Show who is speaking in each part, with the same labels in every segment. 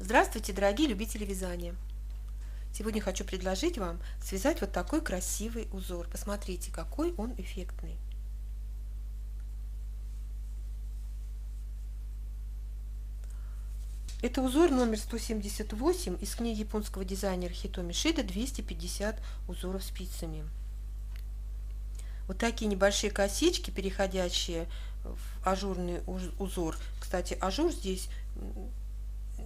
Speaker 1: Здравствуйте, дорогие любители вязания! Сегодня хочу предложить вам связать вот такой красивый узор. Посмотрите, какой он эффектный. Это узор номер 178 из книги японского дизайнера Хитоми Шида «250 узоров спицами». Вот такие небольшие косички, переходящие в ажурный узор. Кстати, ажур здесь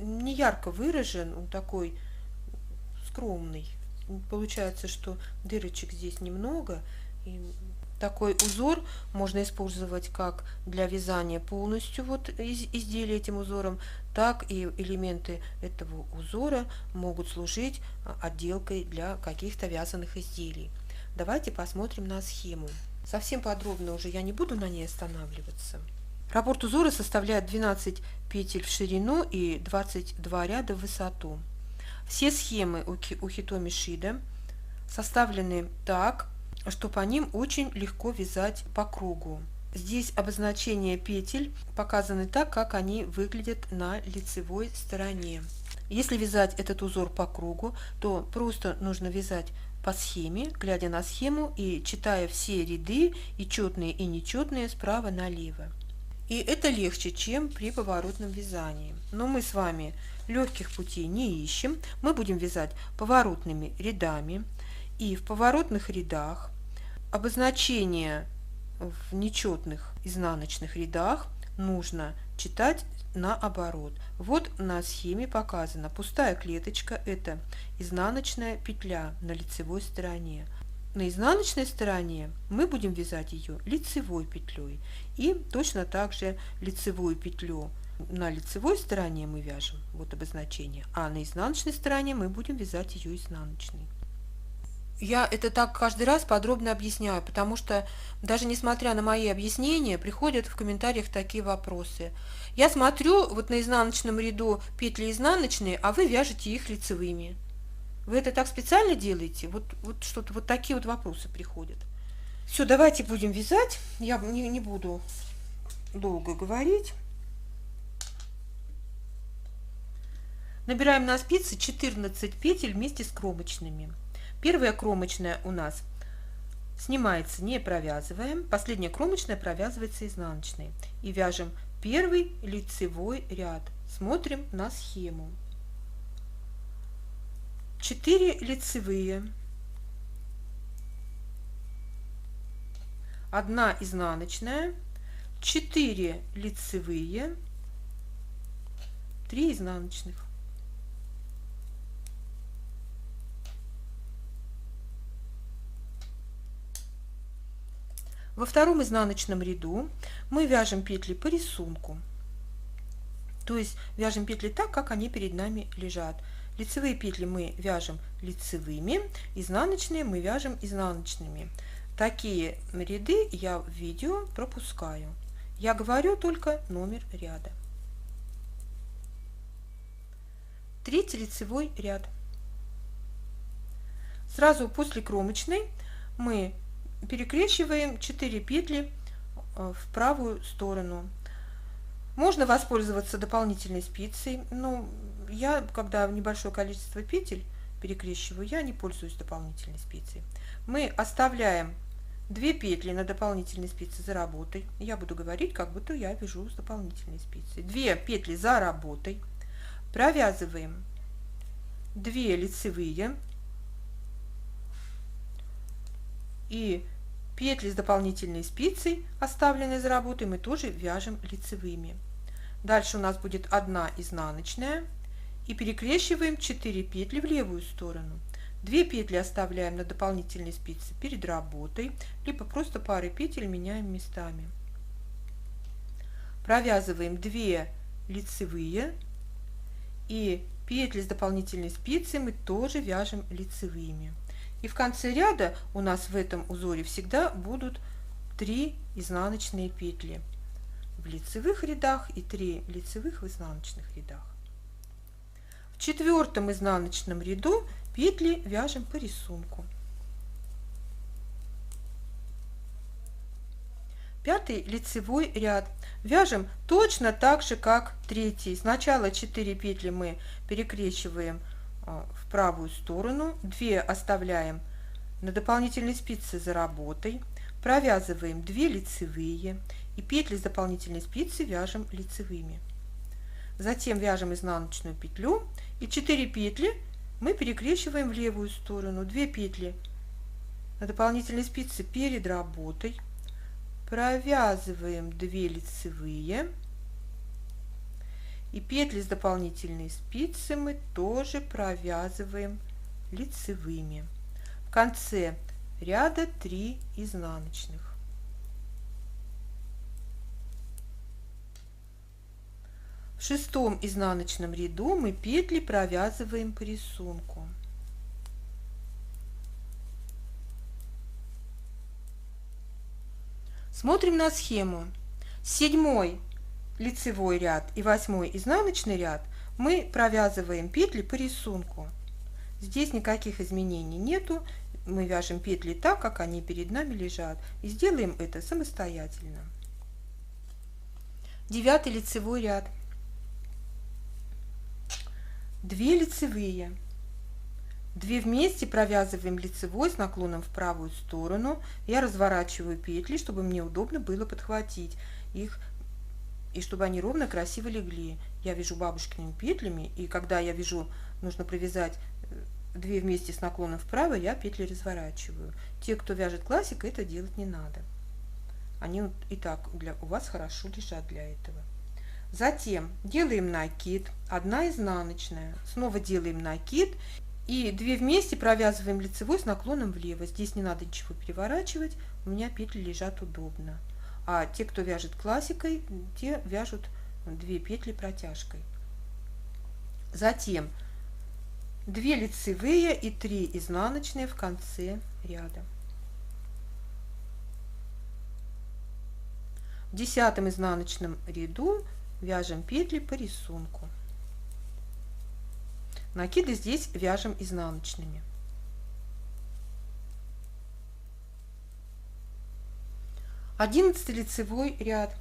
Speaker 1: не ярко выражен, он такой скромный. Получается, что дырочек здесь немного. И такой узор можно использовать как для вязания полностью изделия этим узором, так и элементы этого узора могут служить отделкой для каких-то вязаных изделий. Давайте посмотрим на схему. Совсем подробно уже я не буду на ней останавливаться. Раппорт узора составляет 12 петель в ширину и 22 ряда в высоту. Все схемы у Хитоми Шида составлены так, что по ним очень легко вязать по кругу. Здесь обозначения петель показаны так, как они выглядят на лицевой стороне. Если вязать этот узор по кругу, то просто нужно вязать по схеме, глядя на схему и читая все ряды, и четные, и нечетные, справа налево. И это легче, чем при поворотном вязании. Но мы с вами легких путей не ищем. Мы будем вязать поворотными рядами. И в поворотных рядах обозначения в нечетных изнаночных рядах нужно читать наоборот. Вот на схеме показано: пустая клеточка – это изнаночная петля на лицевой стороне. На изнаночной стороне мы будем вязать ее лицевой петлей. И точно так же лицевую петлю на лицевой стороне мы вяжем, вот обозначение, а на изнаночной стороне мы будем вязать ее изнаночной. Я это так каждый раз подробно объясняю, потому что даже несмотря на мои объяснения, приходят в комментариях такие вопросы. Я смотрю вот на изнаночном ряду петли изнаночные, а вы вяжете их лицевыми. Вы это так специально делаете? Вот что-то, вот такие вот вопросы приходят. Все, давайте будем вязать. Я не буду долго говорить. Набираем на спицы 14 петель вместе с кромочными. Первая кромочная у нас снимается, не провязываем. Последняя кромочная провязывается изнаночной. И вяжем первый лицевой ряд. Смотрим на схему. 4 лицевые, 1 изнаночная, 4 лицевые, 3 изнаночных. Во втором изнаночном ряду мы вяжем петли по рисунку, то есть вяжем петли так, как они перед нами лежат. Лицевые петли мы вяжем лицевыми, изнаночные мы вяжем изнаночными. Такие ряды я в видео пропускаю. Я говорю только номер ряда. Третий лицевой ряд. Сразу после кромочной мы перекрещиваем 4 петли в правую сторону. Можно воспользоваться дополнительной спицей, но я, когда небольшое количество петель перекрещиваю, я не пользуюсь дополнительной спицей. Мы оставляем 2 петли на дополнительной спице за работой. Я буду говорить, как будто я вяжу с дополнительной спицей. 2 петли за работой. Провязываем 2 лицевые. И петли с дополнительной спицей, оставленные за работой, мы тоже вяжем лицевыми. Дальше у нас будет 1 изнаночная. И перекрещиваем 4 петли в левую сторону. 2 петли оставляем на дополнительной спице перед работой, либо просто пары петель меняем местами. Провязываем 2 лицевые. И петли с дополнительной спицей мы тоже вяжем лицевыми. И в конце ряда у нас в этом узоре всегда будут 3 изнаночные петли в лицевых рядах и 3 лицевых в изнаночных рядах. В 4-м изнаночном ряду петли вяжем по рисунку. 5 лицевой ряд. Вяжем точно так же, как 3. Сначала 4 петли мы перекрещиваем в правую сторону, 2 оставляем на дополнительной спице за работой, провязываем 2 лицевые и петли с дополнительной спицы вяжем лицевыми. Затем вяжем изнаночную петлю и 4 петли мы перекрещиваем в левую сторону, 2 петли на дополнительной спице перед работой, провязываем 2 лицевые и петли с дополнительной спицы мы тоже провязываем лицевыми. В конце ряда 3 изнаночных. В 6 изнаночном ряду мы петли провязываем по рисунку. Смотрим на схему. 7 лицевой ряд и 8 изнаночный ряд мы провязываем петли по рисунку. Здесь никаких изменений нету. Мы вяжем петли так, как они перед нами лежат. И сделаем это самостоятельно. 9 лицевой ряд. 2 лицевые, 2 вместе провязываем лицевой с наклоном в правую сторону. Я разворачиваю петли, чтобы мне удобно было подхватить их и чтобы они ровно красиво легли. Я вяжу бабушкиными петлями, и когда я вяжу, нужно провязать 2 вместе с наклоном вправо, я петли разворачиваю. Те, кто вяжет классик, это делать не надо. Они вот и так у вас хорошо лежат для этого. Затем делаем накид, 1 изнаночная, снова делаем накид и 2 вместе провязываем лицевой с наклоном влево. Здесь не надо ничего переворачивать, у меня петли лежат удобно. А те, кто вяжет классикой, те вяжут 2 петли протяжкой. Затем 2 лицевые и 3 изнаночные в конце ряда. В 10 изнаночном ряду вяжем петли по рисунку. Накиды здесь вяжем изнаночными. 11 лицевой ряд.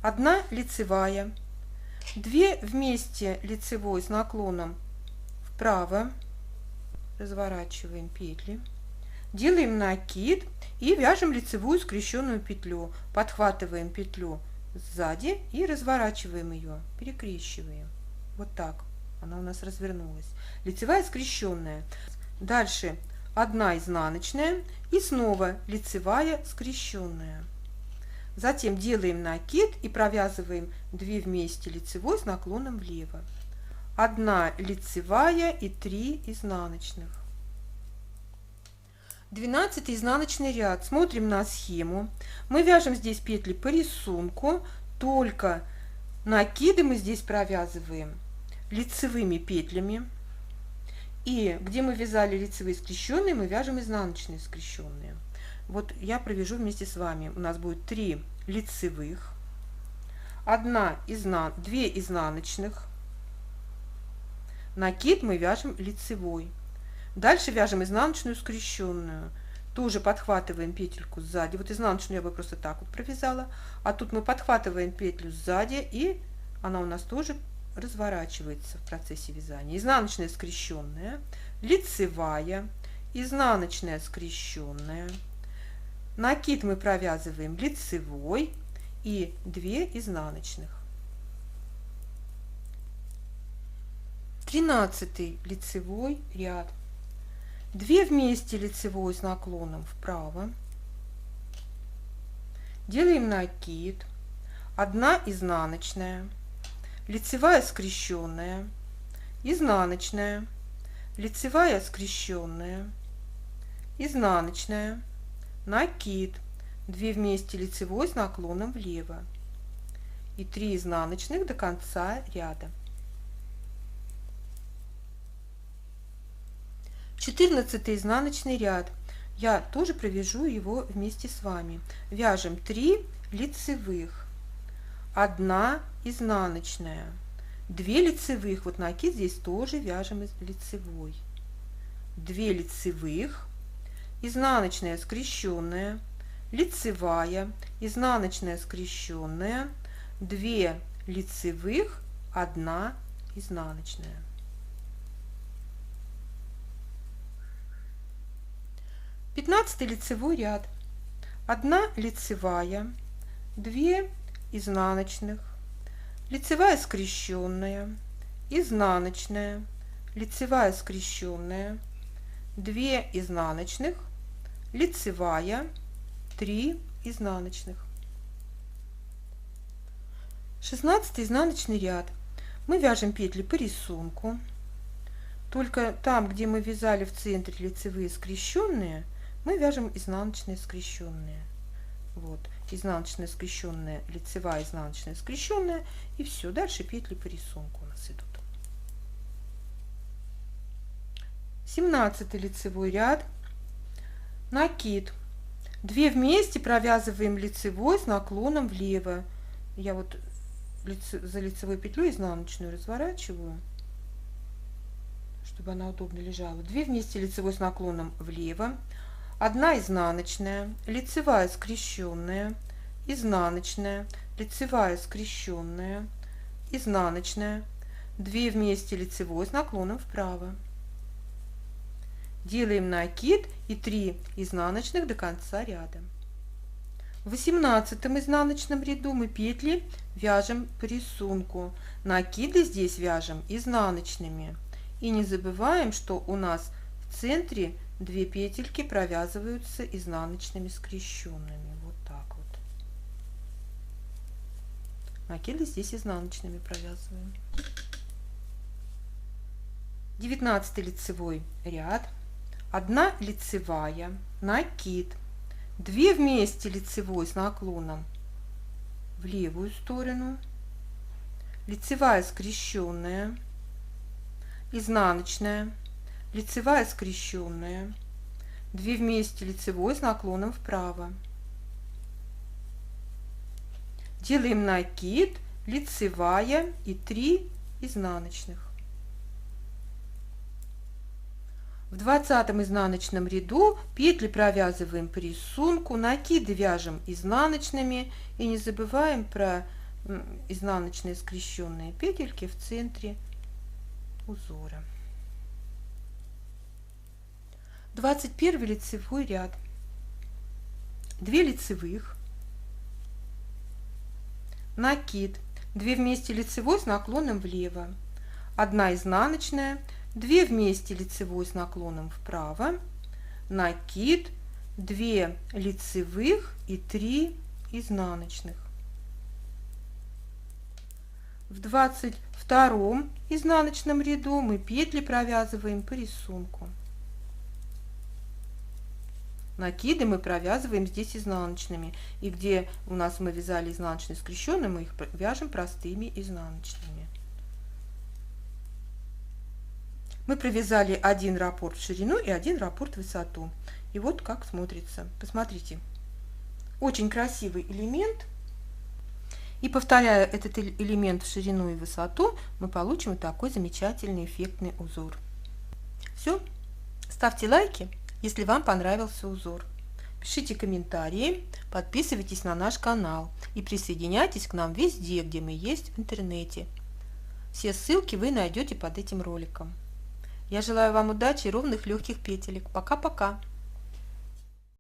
Speaker 1: 1 лицевая, 2 вместе лицевой с наклоном вправо, разворачиваем петли, делаем накид и вяжем лицевую скрещенную петлю, подхватываем петлю сзади и разворачиваем ее, перекрещиваем. Вот так она у нас развернулась. Лицевая скрещенная. Дальше 1 изнаночная и снова лицевая скрещенная. Затем делаем накид и провязываем 2 вместе лицевой с наклоном влево. 1 лицевая и 3 изнаночных. 12 изнаночный ряд. Смотрим на схему. Мы вяжем здесь петли по рисунку, только накиды мы здесь провязываем лицевыми петлями. И где мы вязали лицевые скрещенные, мы вяжем изнаночные скрещенные. Вот я провяжу вместе с вами. У нас будет 3 лицевых, 2 изнаночных. Накид мы вяжем лицевой. Дальше вяжем изнаночную скрещенную. Тоже подхватываем петельку сзади. Вот изнаночную я бы просто так вот провязала. А тут мы подхватываем петлю сзади, и она у нас тоже разворачивается в процессе вязания. Изнаночная скрещенная, лицевая, изнаночная скрещенная. Накид мы провязываем лицевой и 2 изнаночных. 13 лицевой ряд. 2 вместе лицевой с наклоном вправо. Делаем накид. 1 изнаночная, лицевая скрещенная, изнаночная, лицевая скрещенная, изнаночная, накид, 2 вместе лицевой с наклоном влево и 3 изнаночных до конца ряда. 14 изнаночный ряд. Я тоже провяжу его вместе с вами. Вяжем 3 лицевых, 1 изнаночная, 2 лицевых. Вот накид здесь тоже вяжем лицевой. 2 лицевых, изнаночная скрещенная, лицевая, изнаночная скрещенная, 2 лицевых, 1 изнаночная. 15 лицевой ряд. 1 лицевая, 2 изнаночных, лицевая скрещенная, изнаночная, лицевая скрещенная, 2 изнаночных, лицевая, 3 изнаночных. 16 изнаночный ряд. Мы вяжем петли по рисунку. Только там, где мы вязали в центре лицевые скрещенные, мы вяжем изнаночные скрещенные. Вот, изнаночная скрещенная, лицевая, изнаночная скрещенная, и все. Дальше петли по рисунку у нас идут. 17 лицевой ряд. Накид. 2 вместе провязываем лицевой с наклоном влево. Я вот за лицевой петлю изнаночную разворачиваю, чтобы она удобно лежала. 2 вместе лицевой с наклоном влево, 1 изнаночная, лицевая скрещенная, изнаночная, лицевая скрещенная, изнаночная, 2 вместе лицевой с наклоном вправо. Делаем накид и 3 изнаночных до конца ряда. В 18 изнаночном ряду мы петли вяжем по рисунку. Накиды здесь вяжем изнаночными. И не забываем, что у нас в центре 2 петельки провязываются изнаночными скрещенными. Вот так вот. Накиды здесь изнаночными провязываем. 19 лицевой ряд. 1 лицевая, накид, 2 вместе лицевой с наклоном в левую сторону, лицевая скрещенная, изнаночная, лицевая скрещенная, 2 вместе лицевой с наклоном вправо. Делаем накид, лицевая и 3 изнаночных. В 20 изнаночном ряду петли провязываем по рисунку, накиды вяжем изнаночными и не забываем про изнаночные скрещенные петельки в центре узора. 21 лицевой ряд. 2 лицевых, накид, 2 вместе лицевой с наклоном влево, 1 изнаночная, 2 вместе лицевой с наклоном вправо, накид, 2 лицевых и 3 изнаночных. В 22 изнаночном ряду мы петли провязываем по рисунку. Накиды мы провязываем здесь изнаночными, и где у нас мы вязали изнаночные скрещенные, мы их вяжем простыми изнаночными. Мы провязали 1 раппорт в ширину и 1 раппорт в высоту. И вот как смотрится. Посмотрите. Очень красивый элемент. И повторяя этот элемент в ширину и высоту, мы получим вот такой замечательный эффектный узор. Все. Ставьте лайки, если вам понравился узор. Пишите комментарии, подписывайтесь на наш канал и присоединяйтесь к нам везде, где мы есть в интернете. Все ссылки вы найдете под этим роликом. Я желаю вам удачи и ровных легких петелек. Пока-пока!